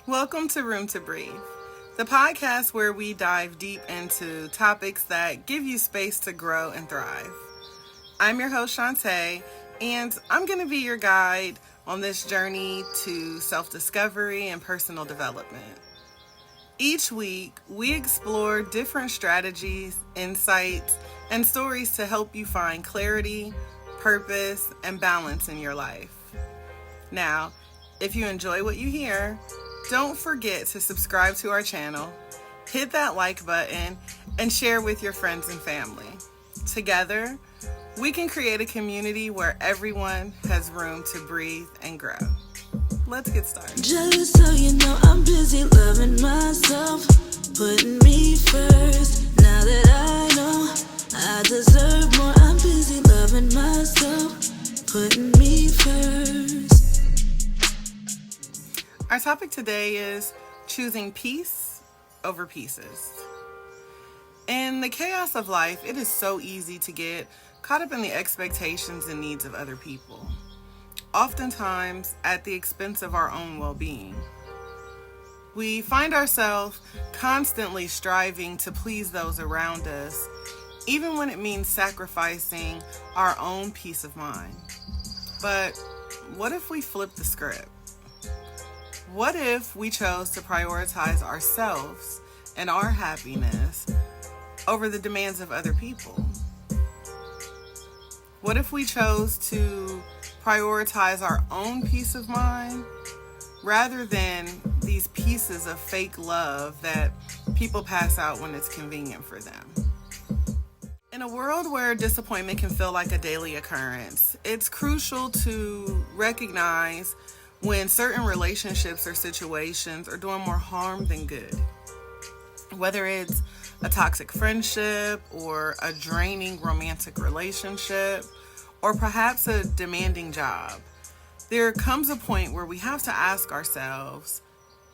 Welcome to Room2Breathe, the podcast where we dive deep into topics that give you space to grow and thrive. I'm your host, Shantae, and I'm going to be your guide on this journey to self-discovery and personal development. Each week, we explore different strategies, insights, and stories to help you find clarity, purpose, and balance in your life. Now, if you enjoy what you hear, don't forget to subscribe to our channel, hit that like button, and share with your friends and family. Together, we can create a community where everyone has room to breathe and grow. Let's get started. Just so you know, I'm busy loving myself, putting me first. Now that I know I deserve more, I'm busy loving myself, putting me first. Our topic today is choosing peace over pieces. In the chaos of life, it is so easy to get caught up in the expectations and needs of other people, oftentimes at the expense of our own well-being. We find ourselves constantly striving to please those around us, even when it means sacrificing our own peace of mind. But what if we flip the script? What if we chose to prioritize ourselves and our happiness over the demands of other people? What if we chose to prioritize our own peace of mind rather than these pieces of fake love that people pass out when it's convenient for them? In a world where disappointment can feel like a daily occurrence, it's crucial to recognize when certain relationships or situations are doing more harm than good. Whether it's a toxic friendship or a draining romantic relationship, or perhaps a demanding job, there comes a point where we have to ask ourselves,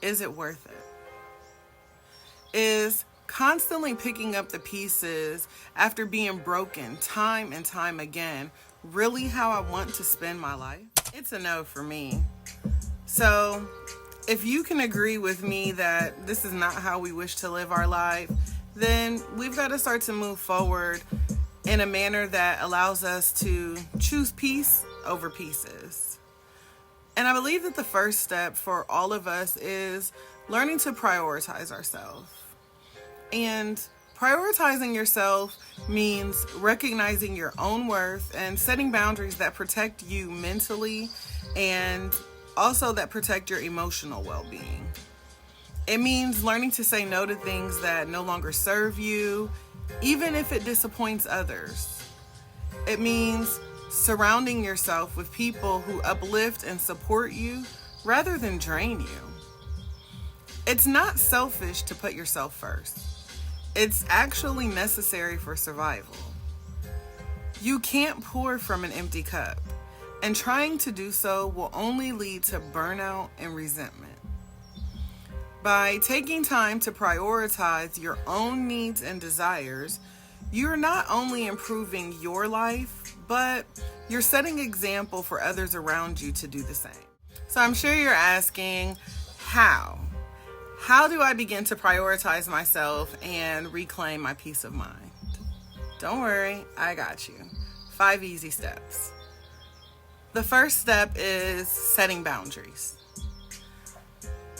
is it worth it? Is constantly picking up the pieces after being broken time and time again really how I want to spend my life? It's a no for me. So, if you can agree with me that this is not how we wish to live our life, then we've got to start to move forward in a manner that allows us to choose peace over pieces. And I believe that the first step for all of us is learning to prioritize ourselves. And prioritizing yourself means recognizing your own worth and setting boundaries that protect you mentally and also that protect your emotional well-being. It means learning to say no to things that no longer serve you, even if it disappoints others. It means surrounding yourself with people who uplift and support you rather than drain you. It's not selfish to put yourself first. It's actually necessary for survival. You can't pour from an empty cup, and trying to do so will only lead to burnout and resentment. By taking time to prioritize your own needs and desires, you're not only improving your life, but you're setting an example for others around you to do the same. So I'm sure you're asking, how? How do I begin to prioritize myself and reclaim my peace of mind? Don't worry, I got you. 5 easy steps. The first step is setting boundaries.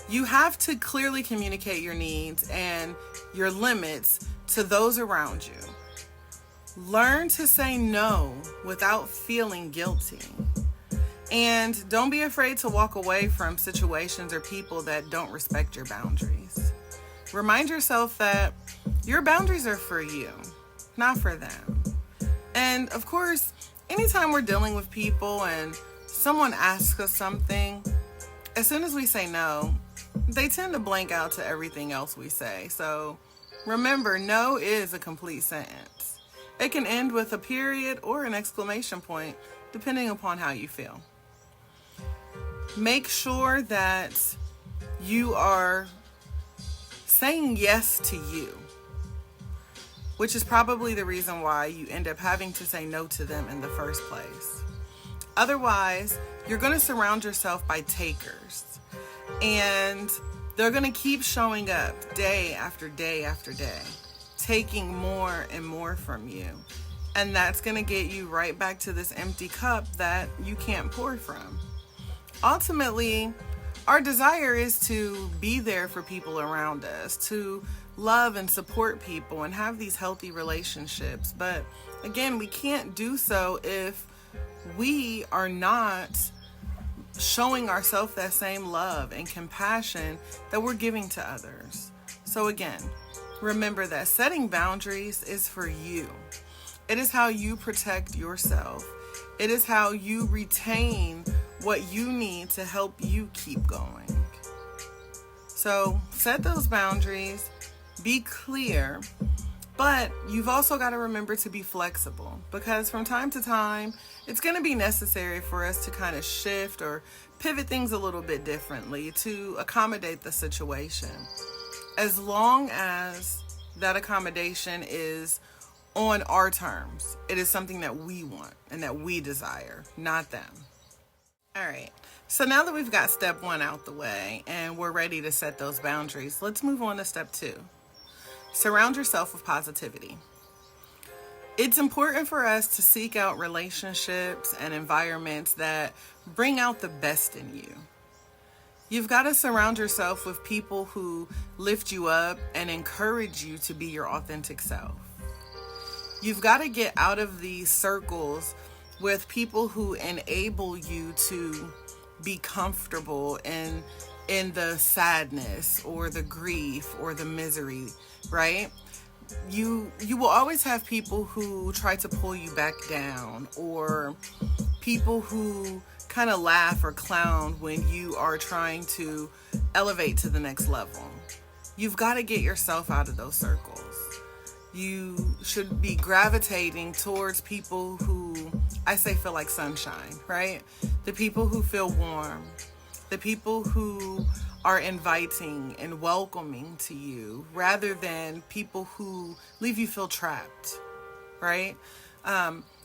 You have to clearly communicate your needs and your limits to those around you. Learn to say no without feeling guilty. And don't be afraid to walk away from situations or people that don't respect your boundaries. Remind yourself that your boundaries are for you, not for them. And of course, anytime we're dealing with people and someone asks us something, as soon as we say no, they tend to blank out to everything else we say. So remember, no is a complete sentence. It can end with a period or an exclamation point, depending upon how you feel. Make sure that you are saying yes to you, which is probably the reason why you end up having to say no to them in the first place. Otherwise, you're going to surround yourself by takers. And They're going to keep showing up day after day after day, taking more and more from you. And that's going to get you right back to this empty cup that you can't pour from. Ultimately, our desire is to be there for people around us, to love and support people and have these healthy relationships. But again, we can't do so if we are not showing ourselves that same love and compassion that we're giving to others. So again, remember that setting boundaries is for you. It is how you protect yourself. It is how you retain what you need to help you keep going. So set those boundaries, be clear, but you've also got to remember to be flexible, because from time to time, it's going to be necessary for us to kind of shift or pivot things a little bit differently to accommodate the situation. As long as that accommodation is on our terms, it is something that we want and that we desire, not them. All right. So now that we've got step 1 out the way and we're ready to set those boundaries, let's move on to step 2. Surround yourself with positivity. It's important for us to seek out relationships and environments that bring out the best in you. You've got to surround yourself with people who lift you up and encourage you to be your authentic self. You've got to get out of these circles with people who enable you to be comfortable in the sadness or the grief or the misery, right? You will always have people who try to pull you back down, or people who kind of laugh or clown when you are trying to elevate to the next level. You've got to get yourself out of those circles. You should be gravitating towards people who, I say, feel like sunshine, right? The people who feel warm, the people who are inviting and welcoming to you, rather than people who leave you feel trapped, right?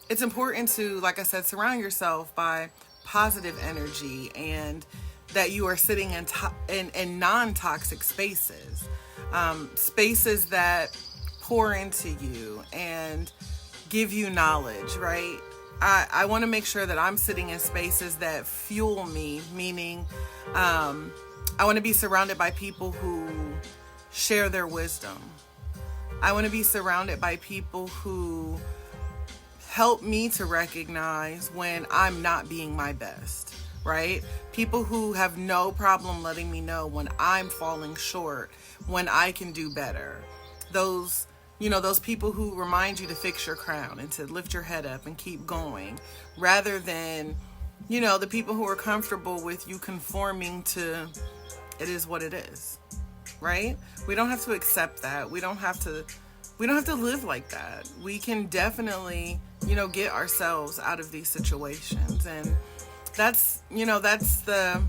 It's important to, like I said, surround yourself by positive energy, and that you are sitting in non-toxic spaces, spaces that pour into you and give you knowledge, right? I want to make sure that I'm sitting in spaces that fuel me, meaning I want to be surrounded by people who share their wisdom. I want to be surrounded by people who help me to recognize when I'm not being my best, right? People who have no problem letting me know when I'm falling short, when I can do better. Those people who remind you to fix your crown and to lift your head up and keep going, rather than, the people who are comfortable with you conforming to it is what it is, right? We don't have to accept that. We don't have to live like that. We can definitely, get ourselves out of these situations. And that's the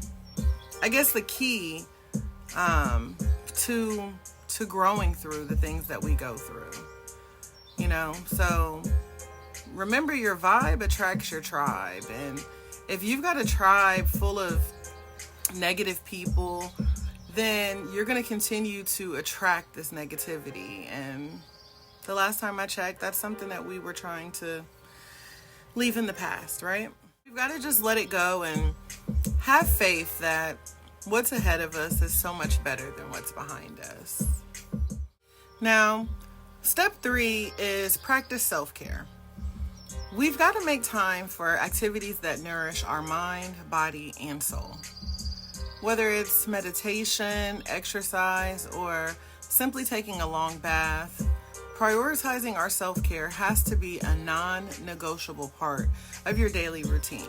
key to growing through the things that we go through. So remember, your vibe attracts your tribe. And if you've got a tribe full of negative people, then you're going to continue to attract this negativity. And the last time I checked, that's something that we were trying to leave in the past, right? We've got to just let it go and have faith that what's ahead of us is so much better than what's behind us. Now, step 3 is practice self-care. We've got to make time for activities that nourish our mind, body, and soul. Whether it's meditation, exercise, or simply taking a long bath, prioritizing our self-care has to be a non-negotiable part of your daily routine.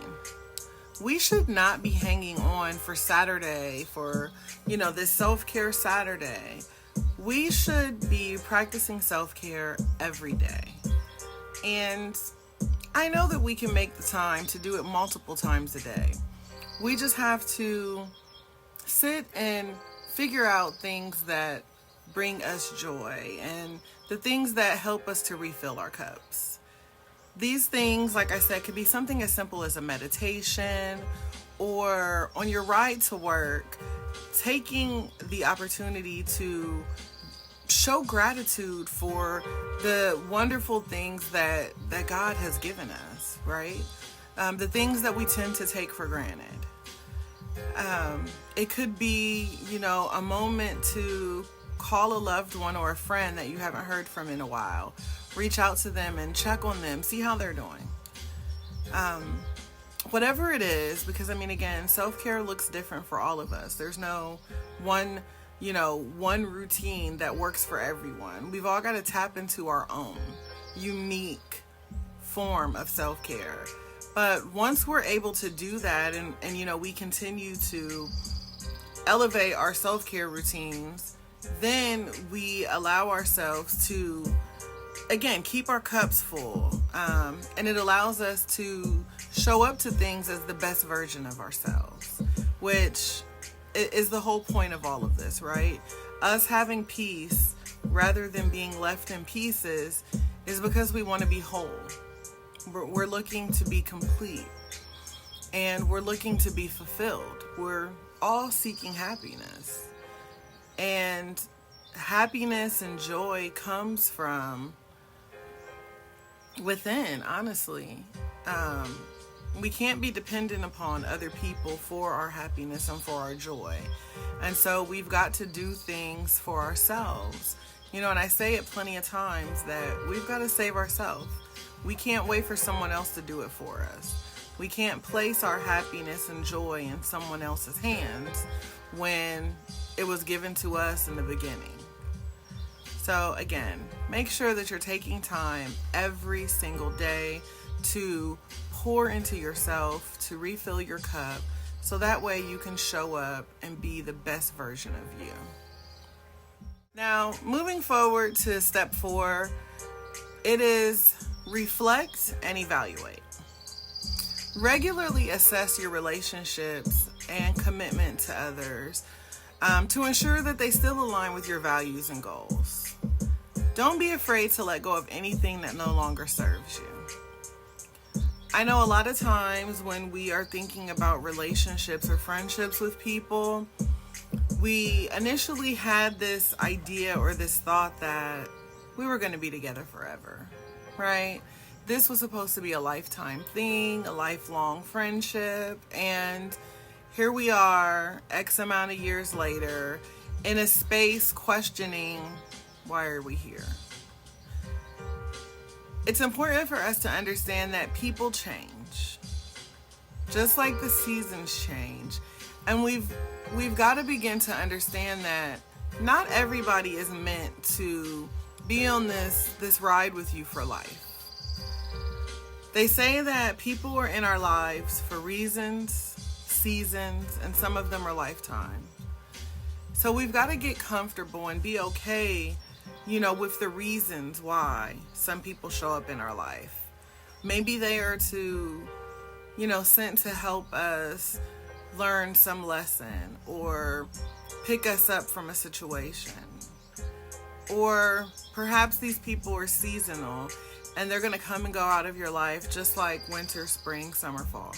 We should not be hanging on for Saturday, for, this self-care Saturday. We should be practicing self-care every day. And I know that we can make the time to do it multiple times a day. We just have to sit and figure out things that bring us joy and the things that help us to refill our cups. These things, like I said, could be something as simple as a meditation, or on your ride to work, taking the opportunity to show gratitude for the wonderful things that God has given us, right? The things that we tend to take for granted. It could be, a moment to call a loved one or a friend that you haven't heard from in a while. Reach out to them and check on them, see how they're doing. Whatever it is, because again, self-care looks different for all of us. There's no one routine that works for everyone. We've all got to tap into our own unique form of self-care. But once we're able to do that and we continue to elevate our self-care routines, then we allow ourselves to, again, keep our cups full. And it allows us to show up to things as the best version of ourselves, which is the whole point of all of this, right? Us having peace rather than being left in pieces is because we want to be whole. We're looking to be complete, and we're looking to be fulfilled. We're all seeking happiness, and happiness and joy comes from within, honestly. We can't be dependent upon other people for our happiness and for our joy. And so we've got to do things for ourselves. And I say it plenty of times that we've got to save ourselves. We can't wait for someone else to do it for us. We can't place our happiness and joy in someone else's hands when it was given to us in the beginning. So again, make sure that you're taking time every single day to pour into yourself, to refill your cup, so that way you can show up and be the best version of you. Now, moving forward to step 4, it is reflect and evaluate. Regularly assess your relationships and commitment to others to ensure that they still align with your values and goals. Don't be afraid to let go of anything that no longer serves you. I know a lot of times when we are thinking about relationships or friendships with people, we initially had this idea or this thought that we were going to be together forever, right? This was supposed to be a lifetime thing, a lifelong friendship, and here we are, X amount of years later, in a space questioning, why are we here? It's important for us to understand that people change, just like the seasons change. And we've got to begin to understand that not everybody is meant to be on this ride with you for life. They say that people are in our lives for reasons, seasons, and some of them are lifetime. So we've got to get comfortable and be okay, with the reasons why some people show up in our life. Maybe they are sent to help us learn some lesson or pick us up from a situation. Or perhaps these people are seasonal and they're going to come and go out of your life just like winter, spring, summer, fall.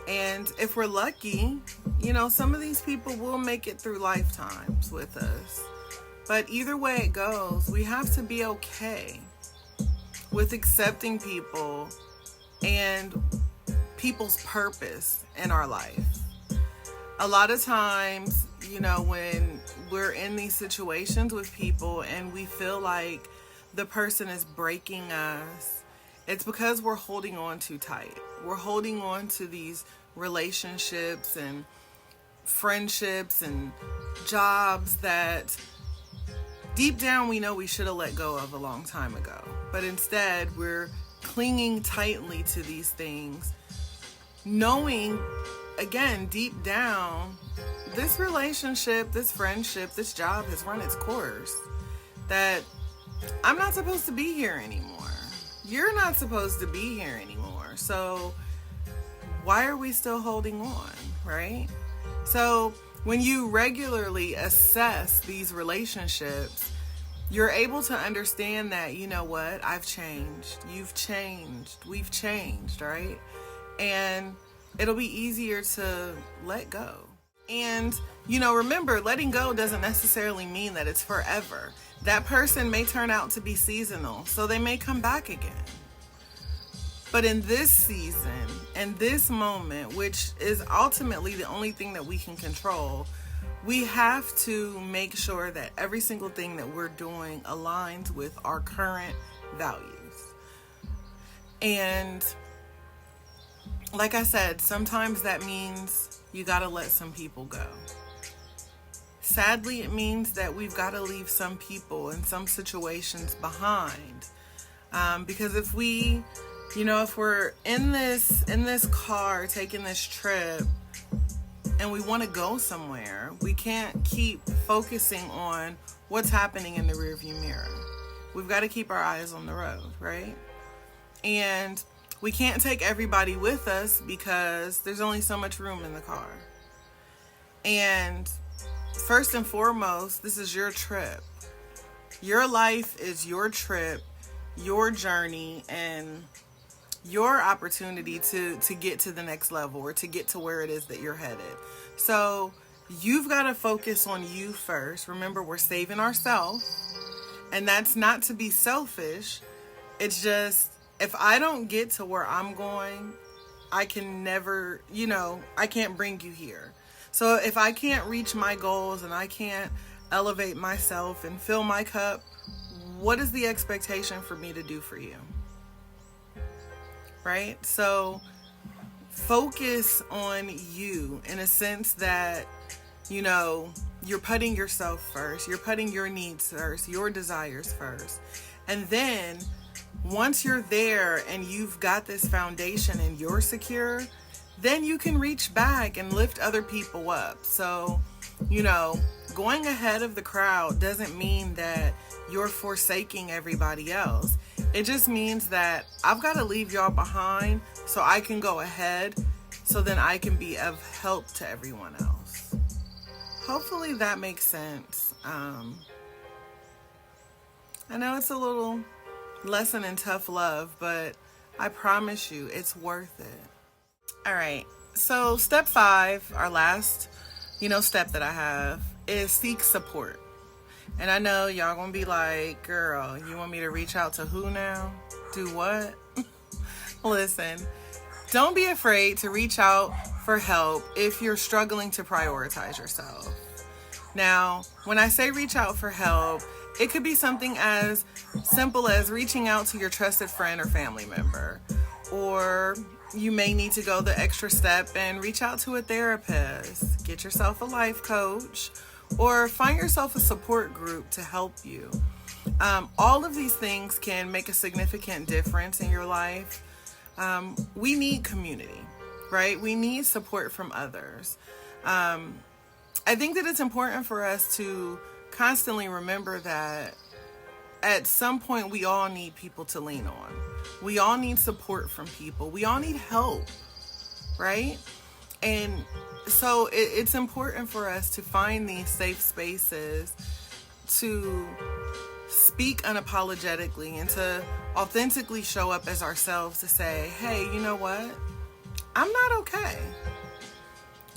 And if we're lucky, some of these people will make it through lifetimes with us. But either way it goes, we have to be okay with accepting people and people's purpose in our life. A lot of times, when we're in these situations with people and we feel like the person is breaking us, it's because we're holding on too tight. We're holding on to these relationships and friendships and jobs that deep down we know we should have let go of a long time ago. But instead, we're clinging tightly to these things, knowing, again, deep down, this relationship, this friendship, this job has run its course. That I'm not supposed to be here anymore. You're not supposed to be here anymore. So why are we still holding on, right? So when you regularly assess these relationships, you're able to understand that, what, I've changed, you've changed, we've changed, right? And it'll be easier to let go. And, remember, letting go doesn't necessarily mean that it's forever. That person may turn out to be seasonal, so they may come back again. But in this season, in this moment, which is ultimately the only thing that we can control, we have to make sure that every single thing that we're doing aligns with our current values. And like I said, sometimes that means you gotta let some people go. Sadly, it means that we've got to leave some people and some situations behind. Because if we, if we're in this car taking this trip and we want to go somewhere, we can't keep focusing on what's happening in the rearview mirror. We've got to keep our eyes on the road, right? And we can't take everybody with us because there's only so much room in the car. And first and foremost, this is your trip. Your life is your trip, your journey, and your opportunity to get to the next level or to get to where it is that you're headed. So you've got to focus on you first. Remember, we're saving ourselves, and that's not to be selfish. It's just, if I don't get to where I'm going, I can never, I can't bring you here. So if I can't reach my goals and I can't elevate myself and fill my cup, what is the expectation for me to do for you? Right? So focus on you in a sense that, you're putting yourself first. You're putting your needs first, your desires first. And then once you're there and you've got this foundation and you're secure, then you can reach back and lift other people up. So, going ahead of the crowd doesn't mean that you're forsaking everybody else. It just means that I've got to leave y'all behind so I can go ahead, so then I can be of help to everyone else. Hopefully that makes sense. I know it's a little lesson in tough love, but I promise you it's worth it. All right, so step 5, our last, step that I have is seek support. And I know y'all gonna be like, girl, you want me to reach out to who now? Do what? Listen, don't be afraid to reach out for help if you're struggling to prioritize yourself. Now, when I say reach out for help, it could be something as simple as reaching out to your trusted friend or family member, or you may need to go the extra step and reach out to a therapist, get yourself a life coach, or find yourself a support group to help you. All of these things can make a significant difference in your life. We need community, right? We need support from others. I think that it's important for us to constantly remember that at some point we all need people to lean on. We all need support from people. We all need help, right? And so it's important for us to find these safe spaces to speak unapologetically and to authentically show up as ourselves, to say, hey, you know what? I'm not okay.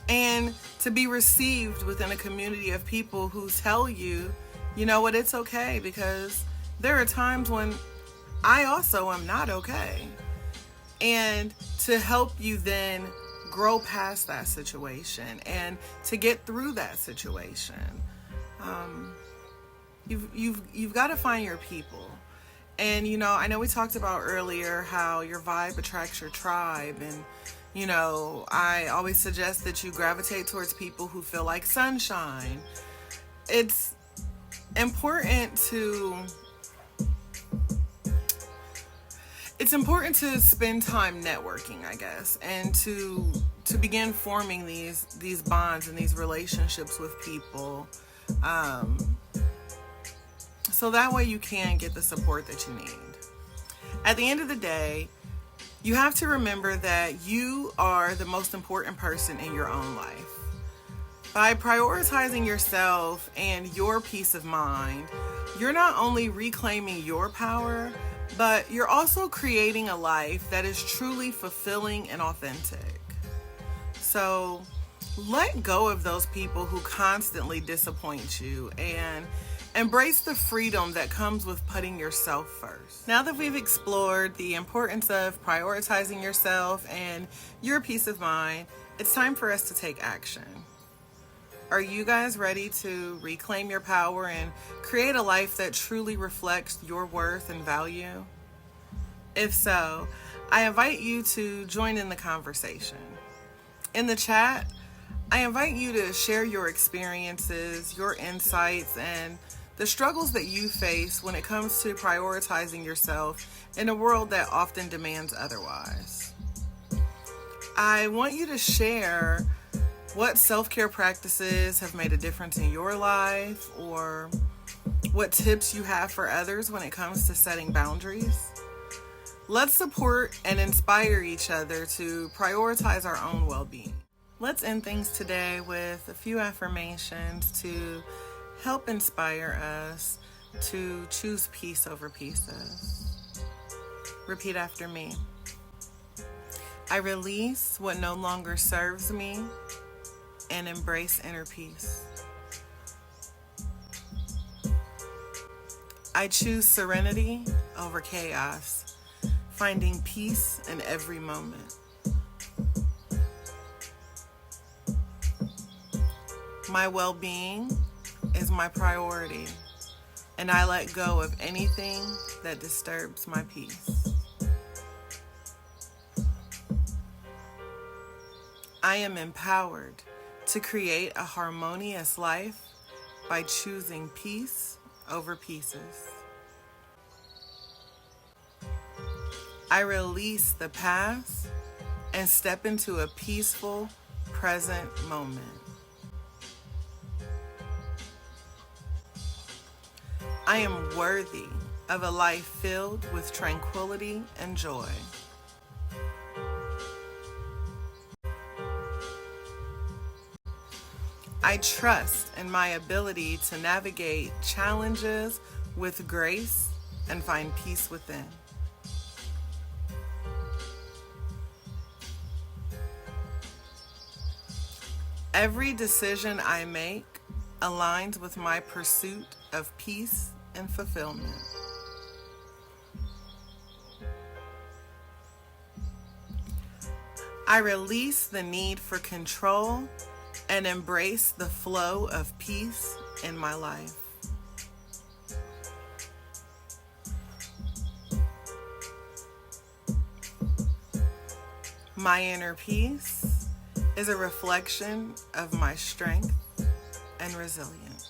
And to be received within a community of people who tell you, you know what, it's okay, because there are times when I also am not okay. And to help you then grow past that situation and to get through that situation. You've got to find your people. And, I know we talked about earlier how your vibe attracts your tribe. And, I always suggest that you gravitate towards people who feel like sunshine. It's important to spend time networking, I guess, and to begin forming these bonds and these relationships with people, so that way you can get the support that you need. At the end of the day, you have to remember that you are the most important person in your own life. By prioritizing yourself and your peace of mind, you're not only reclaiming your power, but you're also creating a life that is truly fulfilling and authentic. So Let go of those people who constantly disappoint you and embrace the freedom that comes with putting yourself first. Now that we've explored the importance of prioritizing yourself and your peace of mind, it's time for us to take action. Are you guys ready to reclaim your power and create a life that truly reflects your worth and value? If so, I invite you to join in the conversation. In the chat, I invite you to share your experiences, your insights, and the struggles that you face when it comes to prioritizing yourself in a world that often demands otherwise. I want you to share what self-care practices have made a difference in your life, or what tips you have for others when it comes to setting boundaries. Let's support and inspire each other to prioritize our own well-being. Let's end things today with a few affirmations to help inspire us to choose peace over pieces. Repeat after me. I release what no longer serves me and embrace inner peace. I choose serenity over chaos, finding peace in every moment. My well-being is my priority, and I let go of anything that disturbs my peace. I am empowered to create a harmonious life by choosing peace over pieces. I release the past and step into a peaceful, present moment. I am worthy of a life filled with tranquility and joy. I trust in my ability to navigate challenges with grace and find peace within. Every decision I make aligns with my pursuit of peace and fulfillment. I release the need for control and embrace the flow of peace in my life. My inner peace is a reflection of my strength and resilience.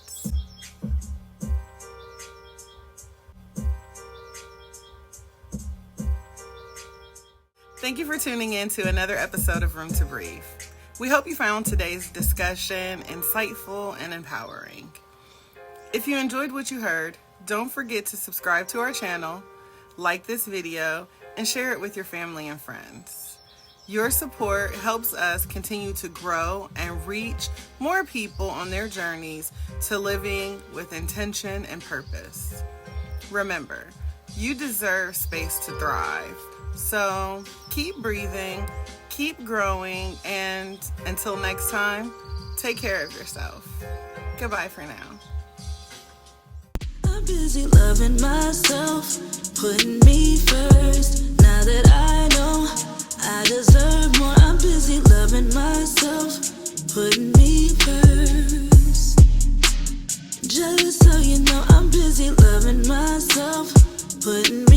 Thank you for tuning in to another episode of Room to Breathe. We hope you found today's discussion insightful and empowering. If you enjoyed what you heard, don't forget to subscribe to our channel, like this video, and share it with your family and friends. Your support helps us continue to grow and reach more people on their journeys to living with intention and purpose. Remember, you deserve space to thrive. So keep breathing, keep growing, and until next time, take care of yourself. Goodbye for now. I'm busy loving myself, putting me first. Now that I know I deserve more, I'm busy loving myself, putting me first. Just so you know, I'm busy loving myself, putting me